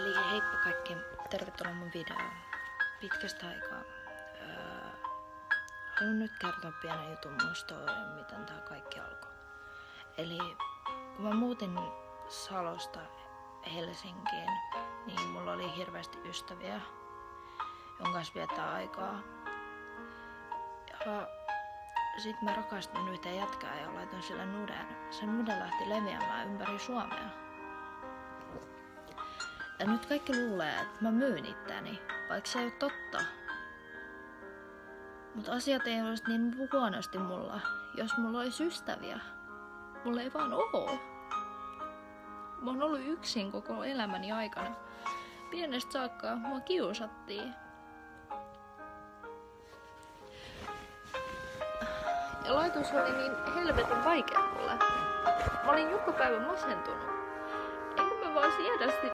Eli heippa kaikki, tervetuloa mun videoon. Pitkästä aikaa. Haluan nyt kertoa pienen jutun mun storyn, miten tää kaikki alkoi. Eli kun mä muutin Salosta Helsinkiin, niin mulla oli hirveästi ystäviä, jonka kanssa viettää aikaa. Ja sit mä rakastuin yhteen jätkään ja laitoin sille nuden. Se nude lähti leviämään ympäri Suomea. Ja nyt kaikki luulee, että mä myyn itteni, vaikka se ei ole totta. Mutta asiat ei olisi niin huonosti mulla, jos mulla olisi ystäviä. Mulla ei vaan oo. Mä oon ollut yksin koko elämäni aikana. Pienestä saakka mua kiusattiin. Ja laitos oli niin helvetin vaikea mulle. Mä olin joka päivä masentunut. Enkä mä vaan siedä